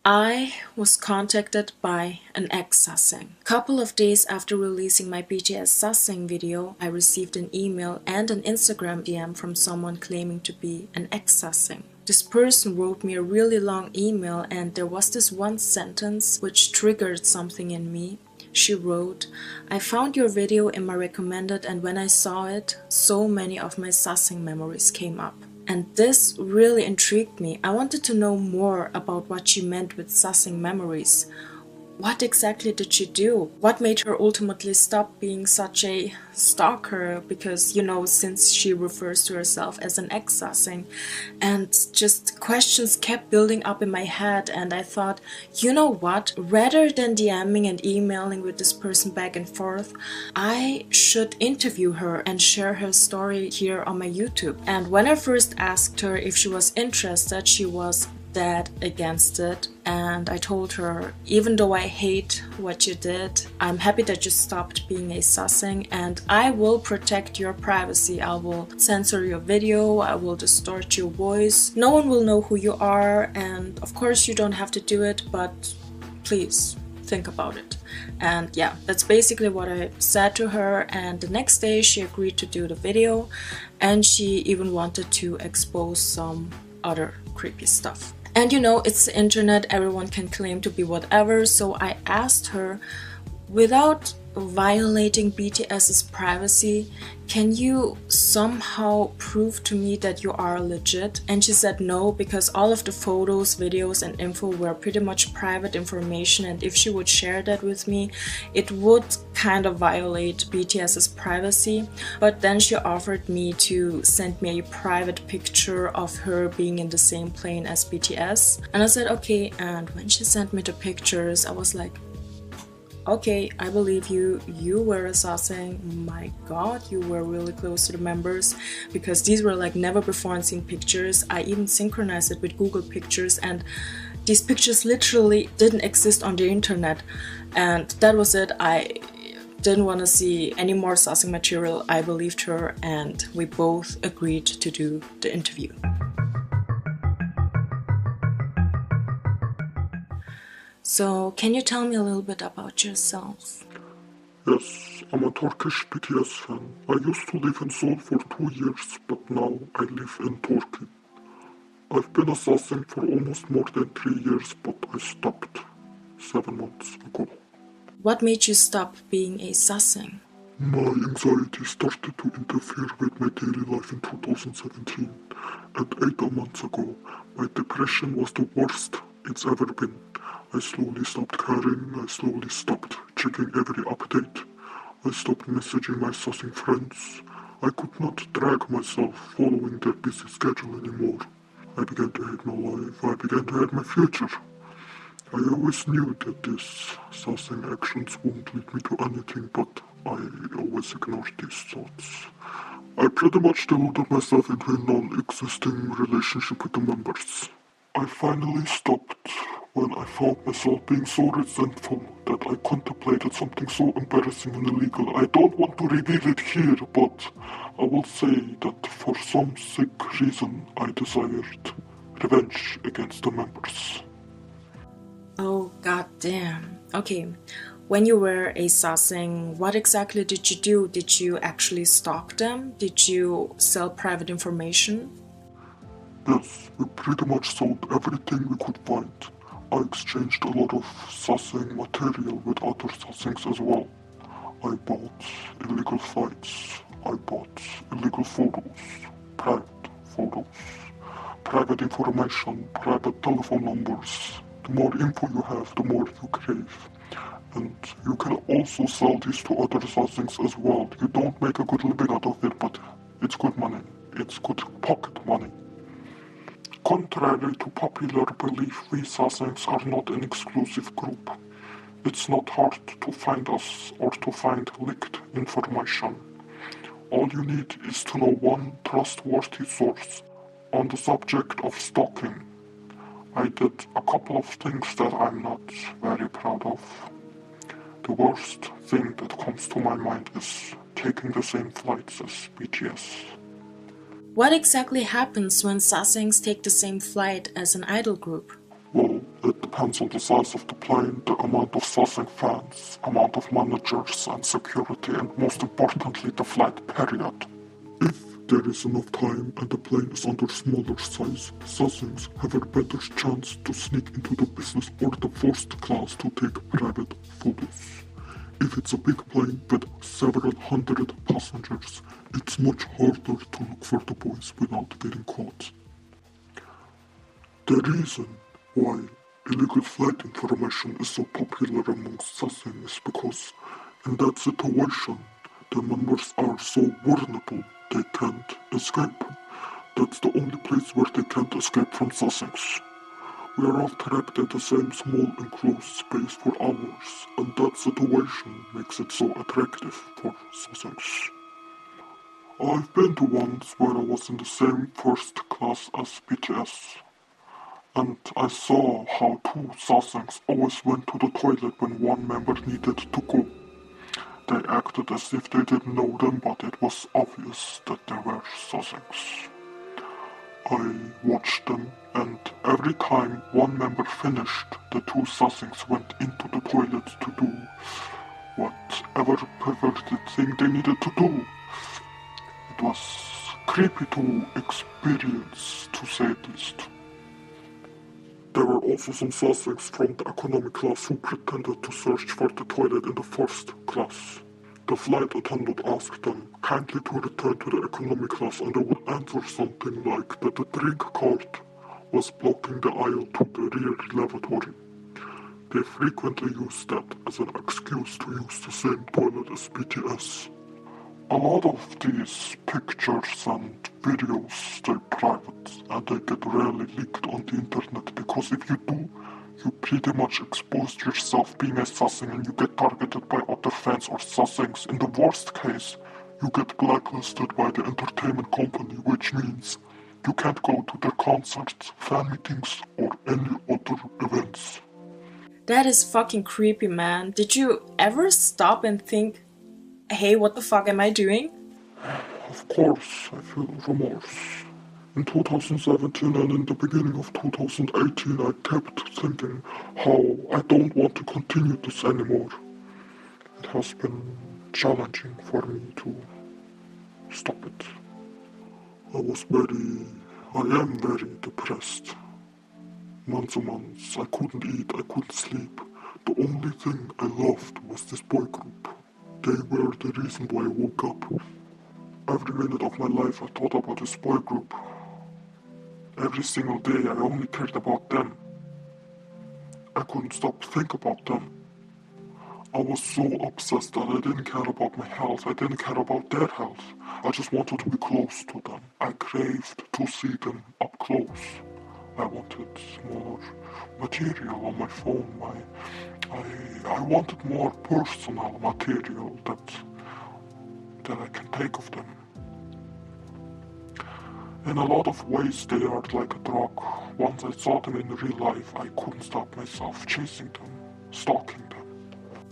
I was contacted by an ex-SASAENG. A couple of days after releasing my BTS EX-SASAENG video, I received an email and an Instagram DM from someone claiming to be an ex-SASAENG. This person wrote me a really long email, and there was this one sentence which triggered something in me. She wrote, "I found your video in my recommended, and when I saw it, so many of my SASAENG memories came up." And this really intrigued me. I wanted to know more about what she meant with SASAENG memories. What exactly did she do? What made her ultimately stop being such a stalker? Because, you know, since she refers to herself as an ex-SASAENG, and just questions kept building up in my head, and I thought, you know what? Rather than DMing and emailing with this person back and forth, I should interview her and share her story here on my YouTube. And when I first asked her if she was interested, she was dead against it, and I told her, even though I hate what you did, I'm happy that you stopped being a SASAENG, and I will protect your privacy. I will censor your video, I will distort your voice, no one will know who you are, and of course you don't have to do it, but please think about it. And yeah, that's basically what I said to her, and the next day she agreed to do the video, and she even wanted to expose some other creepy stuff. And you know, it's the internet, everyone can claim to be whatever, so I asked her, without violating BTS's privacy, can you somehow prove to me that you are legit? And she said no, because all of the photos, videos and info were pretty much private information, and if she would share that with me, it would kind of violate BTS's privacy. But then she offered me to send me a private picture of her being in the same plane as BTS, and I said okay. And when she sent me the pictures, I was like, okay, I believe you. You were a SASAENG. My god, you were really close to the members, because these were like never before unseen pictures. I even synchronized it with Google Pictures, and these pictures literally didn't exist on the internet. And that was it. I didn't want to see any more SASAENG material. I believed her, and we both agreed to do the interview. So, can you tell me a little bit about yourself? Yes, I'm a Turkish BTS fan. I used to live in Seoul for 2 years, but now I live in Turkey. I've been a SASAENG for almost more than 3 years, but I stopped 7 months ago. What made you stop being a SASAENG? My anxiety started to interfere with my daily life in 2017, and 8 months ago, my depression was the worst it's ever been. I slowly stopped caring, I slowly stopped checking every update, I stopped messaging my SASAENG friends. I could not drag myself following their busy schedule anymore. I began to hate my life, I began to hate my future. I always knew that these SASAENG actions won't lead me to anything, but I always ignored these thoughts. I pretty much deluded myself into a non-existing relationship with the members. I finally stopped when I found myself being so resentful that I contemplated something so embarrassing and illegal. I don't want to reveal it here, but I will say that for some sick reason I desired revenge against the members. Oh, goddamn. Okay, when you were a SASAENG, what exactly did you do? Did you actually stalk them? Did you sell private information? Yes, we pretty much sold everything we could find. I exchanged a lot of SASAENG material with other SASAENGs as well. I bought illegal fights, I bought illegal photos, private information, private telephone numbers. The more info you have, the more you crave. And you can also sell these to other SASAENGs as well. You don't make a good living out of it, but it's good money. It's good pocket money. Contrary to popular belief, we SASAENGs are not an exclusive group. It's not hard to find us or to find leaked information. All you need is to know one trustworthy source on the subject of stalking. I did a couple of things that I'm not very proud of. The worst thing that comes to my mind is taking the same flights as BTS. What exactly happens when SASAENGs take the same flight as an idol group? Well, it depends on the size of the plane, the amount of sasaeng fans, amount of managers and security, and most importantly, the flight period. If there is enough time and the plane is under smaller size, the sasaengs have a better chance to sneak into the business or the first class to take private photos. If it's a big plane with several hundred passengers, it's much harder to look for the boys without getting caught. The reason why illegal flight information is so popular amongst sasaeng is because in that situation, the members are so vulnerable they can't escape. That's the only place where they can't escape from sasaengs. We are all trapped in the same small enclosed space for hours, and that situation makes it so attractive for sasaengs. I've been to ones where I was in the same first class as BTS, and I saw how two sasaengs always went to the toilet when one member needed to go. They acted as if they didn't know them, but it was obvious that they were sasaengs. I watched them, and every time one member finished, the two sasaengs went into the toilet to do whatever perverted thing they needed to do. It was creepy to experience, to say the least. There were also some sasaengs from the economy class who pretended to search for the toilet in the first class. The flight attendant asked them kindly to return to the economy class, and they would answer something like that the drink cart was blocking the aisle to the rear lavatory. They frequently used that as an excuse to use the same toilet as BTS. A lot of these pictures and videos, they're private and they get rarely leaked on the internet, because if you do, you pretty much expose yourself being a sasaeng and you get targeted by other fans or sasaengs. In the worst case, you get blacklisted by the entertainment company, which means you can't go to their concerts, fan meetings, or any other events. That is fucking creepy, man. Did you ever stop and think, hey, what the fuck am I doing? Of course, I feel remorse. In 2017 and in the beginning of 2018, I kept thinking how I don't want to continue this anymore. It has been challenging for me to stop it. I am very depressed. Months and months, I couldn't eat, I couldn't sleep. The only thing I loved was this boy group. They were the reason why I woke up. Every minute of my life I thought about this boy group. Every single day I only cared about them. I couldn't stop thinking about them. I was so obsessed that I didn't care about my health. I didn't care about their health. I just wanted to be close to them. I craved to see them up close. I wanted more material on my phone. I wanted more personal material that I can take of them. In a lot of ways, they are like a drug. Once I saw them in real life, I couldn't stop myself chasing them, stalking them.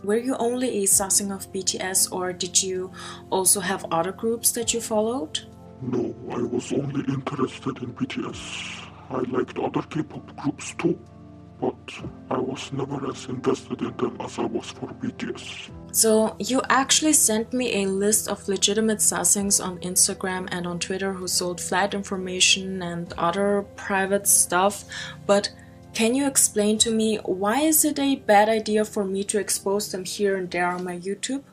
Were you only a sasaeng of BTS, or did you also have other groups that you followed? No, I was only interested in BTS. I liked other K-pop groups too, but I was never as invested in them as I was for BTS. So you actually sent me a list of legitimate sasaengs on Instagram and on Twitter who sold flight information and other private stuff, but can you explain to me why is it a bad idea for me to expose them here and there on my YouTube?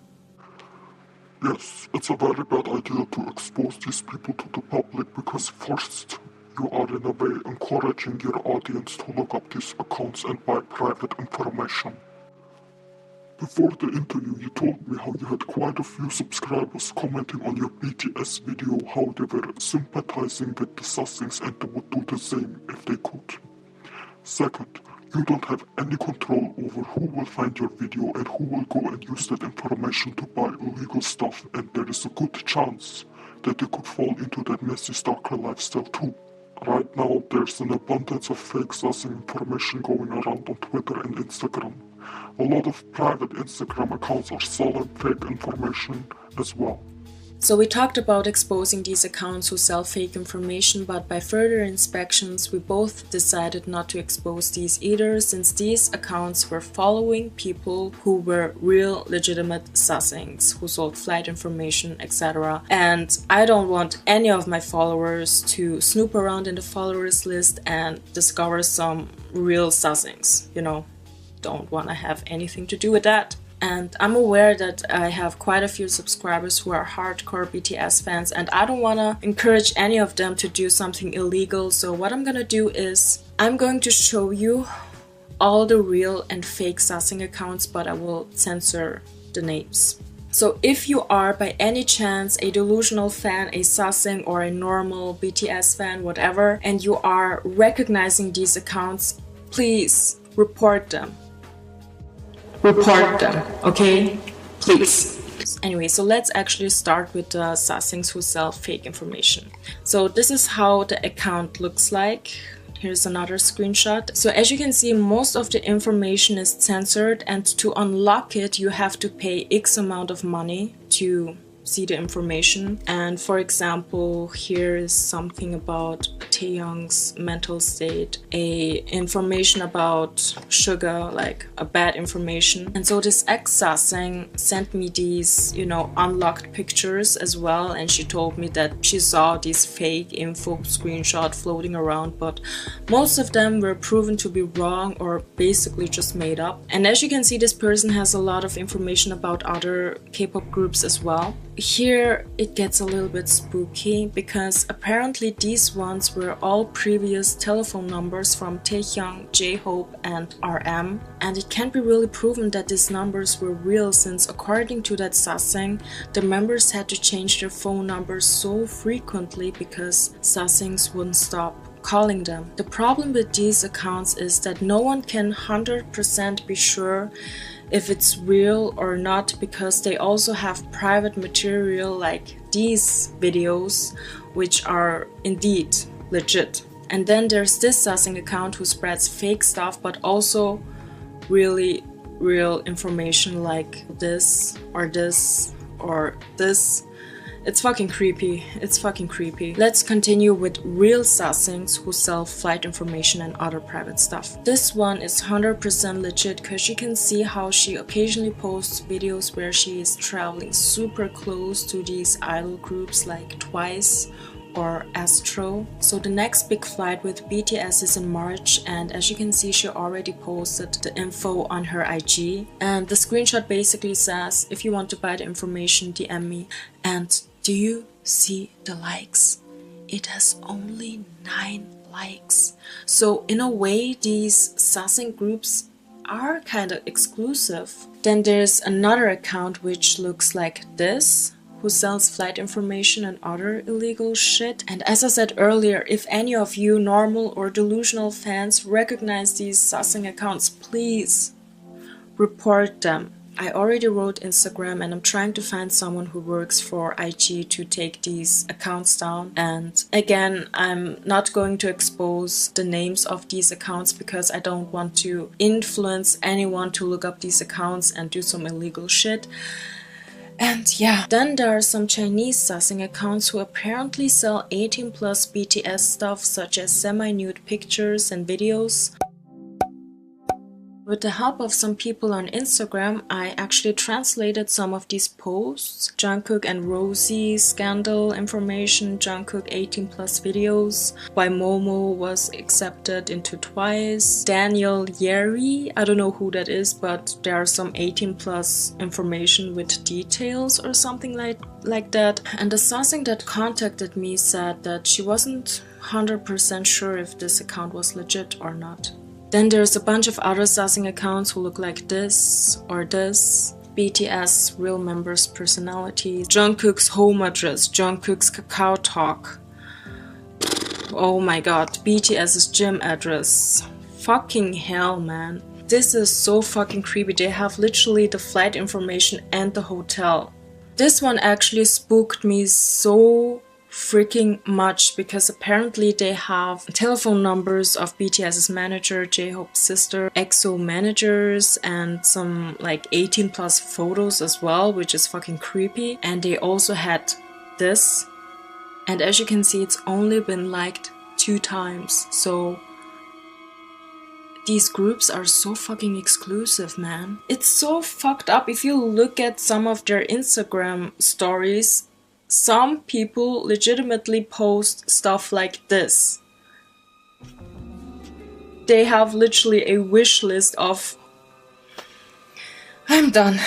Yes, it's a very bad idea to expose these people to the public, because first, you are in a way encouraging your audience to look up these accounts and buy private information. Before the interview, you told me how you had quite a few subscribers commenting on your BTS video how they were sympathizing with the sasaengs and they would do the same if they could. Second, you don't have any control over who will find your video and who will go and use that information to buy illegal stuff, and there is a good chance that they could fall into that messy stalker lifestyle too. Right now, there's an abundance of fake sasaeng information going around on Twitter and Instagram. A lot of private Instagram accounts are selling fake information as well. So we talked about exposing these accounts who sell fake information, but by further inspections we both decided not to expose these either, since these accounts were following people who were real legitimate sasaengs who sold flight information, etc. And I don't want any of my followers to snoop around in the followers list and discover some real sasaengs, you know. Don't want to have anything to do with that. And I'm aware that I have quite a few subscribers who are hardcore BTS fans, and I don't want to encourage any of them to do something illegal. So what I'm gonna do is I'm going to show you all the real and fake sasaeng accounts, but I will censor the names. So if you are by any chance a delusional fan, a sasaeng, or a normal BTS fan, whatever, and you are recognizing these accounts, please report them. Report them, okay? Please. Anyway, so let's actually start with the sasaengs who sell fake information. So this is how the account looks like. Here's another screenshot. So as you can see, most of the information is censored, and to unlock it you have to pay X amount of money to see the information. And for example, here is something about Taehyung's mental state, information about Suga, like a bad information. And so this ex-sasaeng sent me these, you know, unlocked pictures as well, and she told me that she saw these fake info screenshot floating around, but most of them were proven to be wrong or basically just made up. And as you can see, this person has a lot of information about other K-pop groups as well. Here it gets a little bit spooky, because apparently these ones were all previous telephone numbers from Taehyung, J-Hope and RM, and it can't be really proven that these numbers were real, since according to that sasaeng, the members had to change their phone numbers so frequently because sasaengs wouldn't stop calling them. The problem with these accounts is that no one can 100% be sure if it's real or not, because they also have private material like these videos, which are indeed legit. And then there's this sasaeng account who spreads fake stuff, but also really real information like this or this or this. It's fucking creepy. It's fucking creepy. Let's continue with real sasaengs who sell flight information and other private stuff. This one is 100% legit, because you can see how she occasionally posts videos where she is traveling super close to these idol groups like Twice or Astro. So the next big flight with BTS is in March, and as you can see, she already posted the info on her IG, and the screenshot basically says, if you want to buy the information, DM me. And do you see the likes? It has only 9 likes. So in a way, these sasaeng groups are kind of exclusive. Then there's another account which looks like this, who sells flight information and other illegal shit. And as I said earlier, if any of you normal or delusional fans recognize these sasaeng accounts, please report them. I already wrote Instagram, and I'm trying to find someone who works for IG to take these accounts down. And again, I'm not going to expose the names of these accounts because I don't want to influence anyone to look up these accounts and do some illegal shit. And yeah, then there are some Chinese sasaeng accounts who apparently sell 18+ BTS stuff, such as semi-nude pictures and videos. With the help of some people on Instagram, I actually translated some of these posts. Jungkook and Rosie scandal information, Jungkook 18+ videos, why Momo was accepted into Twice, Daniel Yeri, I don't know who that is, but there are some 18+ information with details or something like that. And the sasaeng that contacted me said that she wasn't 100% sure if this account was legit or not. Then there's a bunch of other sasaeng accounts who look like this or this. BTS real members' personalities, Jungkook's home address, Jungkook's Kakao Talk. Oh my god, BTS's gym address. Fucking hell, man. This is so fucking creepy. They have literally the flight information and the hotel. This one actually spooked me so freaking much, because apparently they have telephone numbers of BTS's manager, J-Hope's sister, EXO managers, and some like 18+ photos as well, which is fucking creepy. And they also had this, and as you can see, it's only been liked 2 times. So these groups are so fucking exclusive, man. It's so fucked up. If you look at some of their Instagram stories, some people legitimately post stuff like this. They have literally a wish list of... I'm done.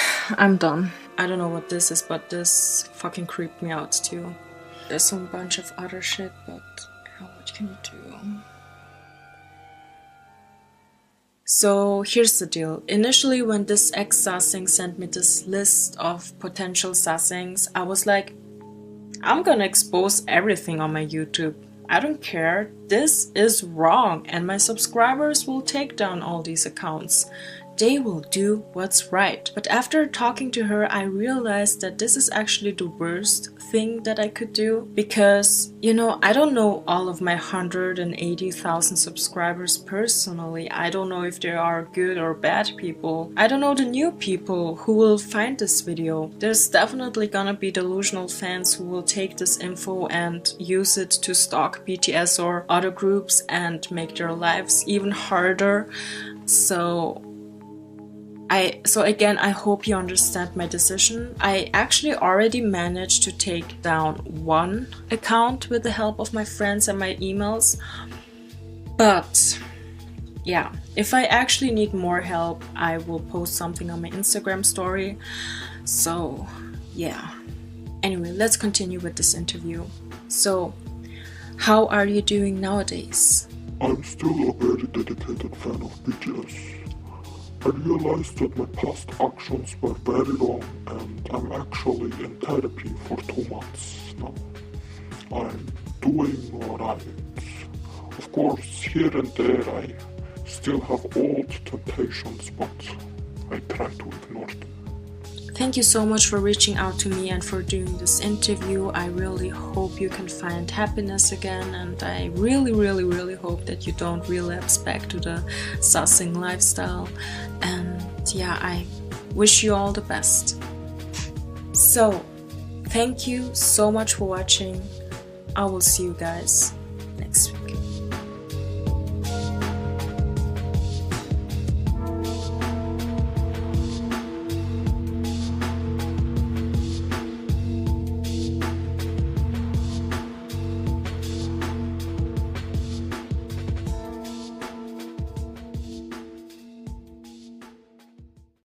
I don't know what this is, but this fucking creeped me out too. There's some bunch of other shit, but what can you do? So here's the deal. Initially, when this ex-SASAENG sent me this list of potential SASAENGs, I was like, I'm gonna expose everything on my YouTube. I don't care. This is wrong, and my subscribers will take down all these accounts. They will do what's right. But after talking to her, I realized that this is actually the worst thing that I could do, because, you know, I don't know all of my 180,000 subscribers personally. I don't know if they are good or bad people. I don't know the new people who will find this video. There's definitely gonna be delusional fans who will take this info and use it to stalk BTS or other groups and make their lives even harder. So again, I hope you understand my decision. I actually already managed to take down 1 account with the help of my friends and my emails. But yeah, if I actually need more help, I will post something on my Instagram story. So yeah. Anyway, let's continue with this interview. So, how are you doing nowadays? I'm still a very dedicated fan of BTS. I realized that my past actions were very wrong, and I'm actually in therapy for 2 months now. I'm doing alright. Of course, here and there I still have old temptations, but I try to ignore them. Thank you so much for reaching out to me and for doing this interview. I really hope you can find happiness again, and I really hope that you don't relapse back to the SASAENG lifestyle. And yeah, I wish you all the best. So, thank you so much for watching. I will see you guys next week.